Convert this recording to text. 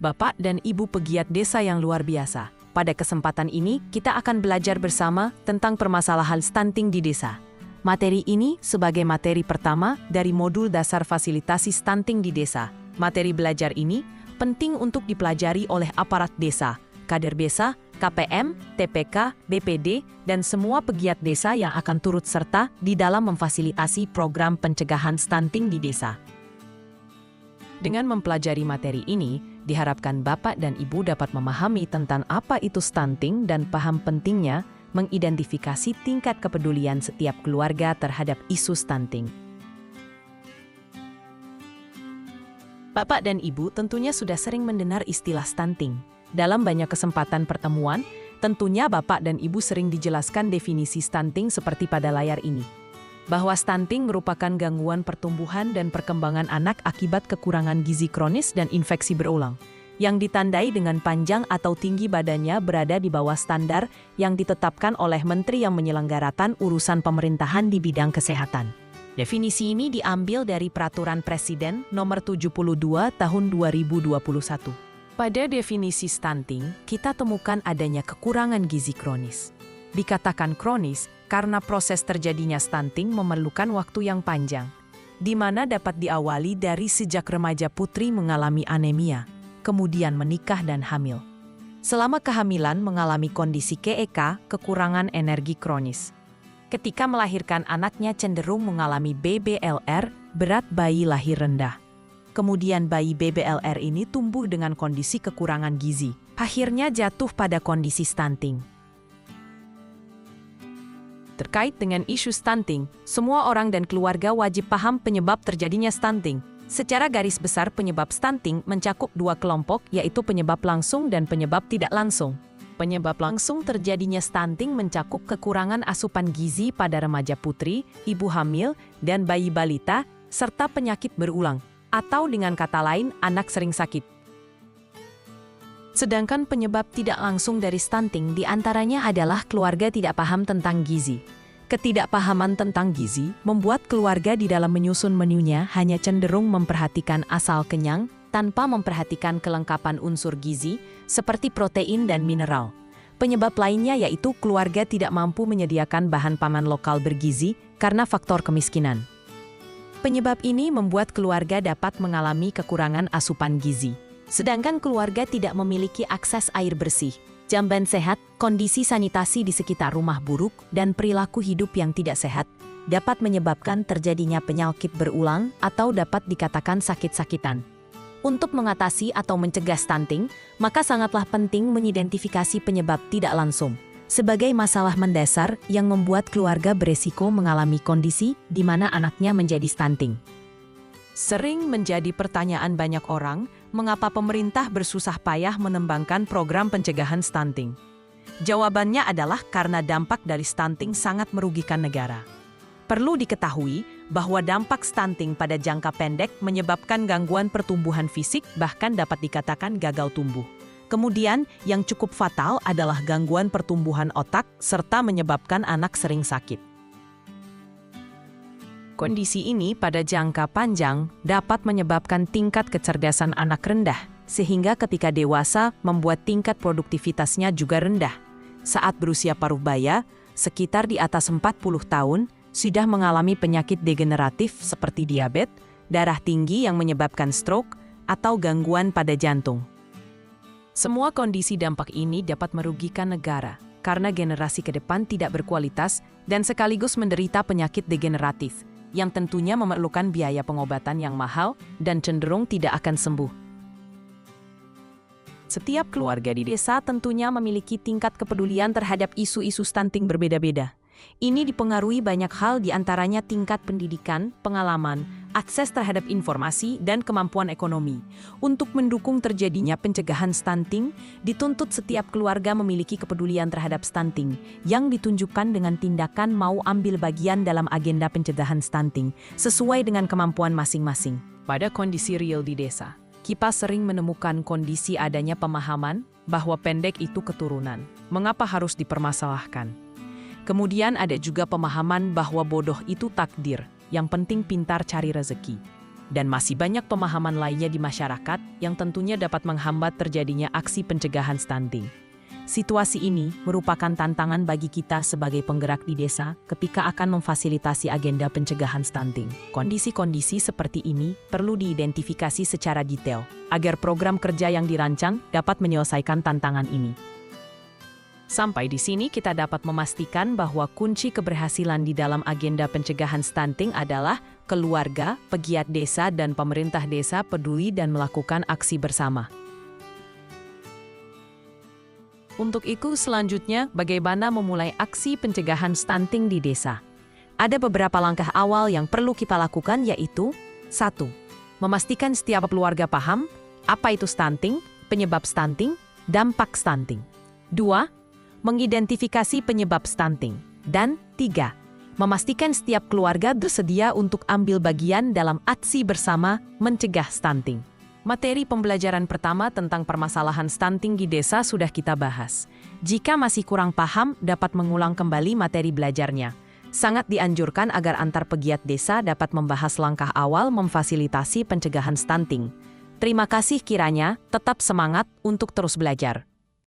Bapak dan Ibu pegiat desa yang luar biasa. Pada kesempatan ini, kita akan belajar bersama tentang permasalahan stunting di desa. Materi ini sebagai materi pertama dari modul dasar fasilitasi stunting di desa. Materi belajar ini penting untuk dipelajari oleh aparat desa, kader desa, KPM, TPK, BPD, dan semua pegiat desa yang akan turut serta di dalam memfasilitasi program pencegahan stunting di desa. Dengan mempelajari materi ini, diharapkan Bapak dan Ibu dapat memahami tentang apa itu stunting dan paham pentingnya mengidentifikasi tingkat kepedulian setiap keluarga terhadap isu stunting. Bapak dan Ibu tentunya sudah sering mendengar istilah stunting. Dalam banyak kesempatan pertemuan, tentunya Bapak dan Ibu sering dijelaskan definisi stunting seperti pada layar ini. Bahwa stunting merupakan gangguan pertumbuhan dan perkembangan anak akibat kekurangan gizi kronis dan infeksi berulang, yang ditandai dengan panjang atau tinggi badannya berada di bawah standar yang ditetapkan oleh menteri yang menyelenggarakan urusan pemerintahan di bidang kesehatan. Definisi ini diambil dari Peraturan Presiden Nomor 72 Tahun 2021. Pada definisi stunting, kita temukan adanya kekurangan gizi kronis. Dikatakan kronis karena proses terjadinya stunting memerlukan waktu yang panjang, di mana dapat diawali dari sejak remaja putri mengalami anemia, kemudian menikah dan hamil. Selama kehamilan mengalami kondisi KEK, kekurangan energi kronis. Ketika melahirkan anaknya cenderung mengalami BBLR, berat bayi lahir rendah. Kemudian bayi BBLR ini tumbuh dengan kondisi kekurangan gizi, akhirnya jatuh pada kondisi stunting. Terkait dengan isu stunting, semua orang dan keluarga wajib paham penyebab terjadinya stunting. Secara garis besar penyebab stunting mencakup dua kelompok, yaitu penyebab langsung dan penyebab tidak langsung. Penyebab langsung terjadinya stunting mencakup kekurangan asupan gizi pada remaja putri, ibu hamil, dan bayi balita, serta penyakit berulang, atau dengan kata lain, anak sering sakit. Sedangkan penyebab tidak langsung dari stunting diantaranya adalah keluarga tidak paham tentang gizi. Ketidakpahaman tentang gizi membuat keluarga di dalam menyusun menunya hanya cenderung memperhatikan asal kenyang tanpa memperhatikan kelengkapan unsur gizi seperti protein dan mineral. Penyebab lainnya yaitu keluarga tidak mampu menyediakan bahan pangan lokal bergizi karena faktor kemiskinan. Penyebab ini membuat keluarga dapat mengalami kekurangan asupan gizi. Sedangkan keluarga tidak memiliki akses air bersih, jamban sehat, kondisi sanitasi di sekitar rumah buruk, dan perilaku hidup yang tidak sehat, dapat menyebabkan terjadinya penyakit berulang atau dapat dikatakan sakit-sakitan. Untuk mengatasi atau mencegah stunting, maka sangatlah penting mengidentifikasi penyebab tidak langsung, sebagai masalah mendasar yang membuat keluarga beresiko mengalami kondisi di mana anaknya menjadi stunting. Sering menjadi pertanyaan banyak orang, mengapa pemerintah bersusah payah mengembangkan program pencegahan stunting? Jawabannya adalah karena dampak dari stunting sangat merugikan negara. Perlu diketahui bahwa dampak stunting pada jangka pendek menyebabkan gangguan pertumbuhan fisik, bahkan dapat dikatakan gagal tumbuh. Kemudian, yang cukup fatal adalah gangguan pertumbuhan otak serta menyebabkan anak sering sakit. Kondisi ini pada jangka panjang dapat menyebabkan tingkat kecerdasan anak rendah, sehingga ketika dewasa membuat tingkat produktivitasnya juga rendah. Saat berusia paruh baya, sekitar di atas 40 tahun, sudah mengalami penyakit degeneratif seperti diabetes, darah tinggi yang menyebabkan stroke, atau gangguan pada jantung. Semua kondisi dampak ini dapat merugikan negara, karena generasi ke depan tidak berkualitas dan sekaligus menderita penyakit degeneratif, yang tentunya memerlukan biaya pengobatan yang mahal dan cenderung tidak akan sembuh. Setiap keluarga di desa tentunya memiliki tingkat kepedulian terhadap isu-isu stunting berbeda-beda. Ini dipengaruhi banyak hal, diantaranya tingkat pendidikan, pengalaman, akses terhadap informasi, dan kemampuan ekonomi. Untuk mendukung terjadinya pencegahan stunting, dituntut setiap keluarga memiliki kepedulian terhadap stunting, yang ditunjukkan dengan tindakan mau ambil bagian dalam agenda pencegahan stunting, sesuai dengan kemampuan masing-masing. Pada kondisi real di desa, kita sering menemukan kondisi adanya pemahaman bahwa pendek itu keturunan. Mengapa harus dipermasalahkan? Kemudian ada juga pemahaman bahwa bodoh itu takdir, yang penting pintar cari rezeki. dan masih banyak pemahaman lainnya di masyarakat yang tentunya dapat menghambat terjadinya aksi pencegahan stunting. Situasi ini merupakan tantangan bagi kita sebagai penggerak di desa ketika akan memfasilitasi agenda pencegahan stunting. Kondisi-kondisi seperti ini perlu diidentifikasi secara detail agar program kerja yang dirancang dapat menyelesaikan tantangan ini. Sampai di sini kita dapat memastikan bahwa kunci keberhasilan di dalam agenda pencegahan stunting adalah keluarga, pegiat desa, dan pemerintah desa peduli dan melakukan aksi bersama. Untuk itu selanjutnya, bagaimana memulai aksi pencegahan stunting di desa? Ada beberapa langkah awal yang perlu kita lakukan yaitu 1. Memastikan setiap keluarga paham apa itu stunting, penyebab stunting, dampak stunting. 2. Mengidentifikasi penyebab stunting. Dan 3. Memastikan setiap keluarga bersedia untuk ambil bagian dalam aksi bersama mencegah stunting. Materi pembelajaran pertama tentang permasalahan stunting di desa sudah kita bahas. Jika masih kurang paham, dapat mengulang kembali materi belajarnya. Sangat dianjurkan agar antar pegiat desa dapat membahas langkah awal memfasilitasi pencegahan stunting. Terima kasih kiranya, tetap semangat untuk terus belajar.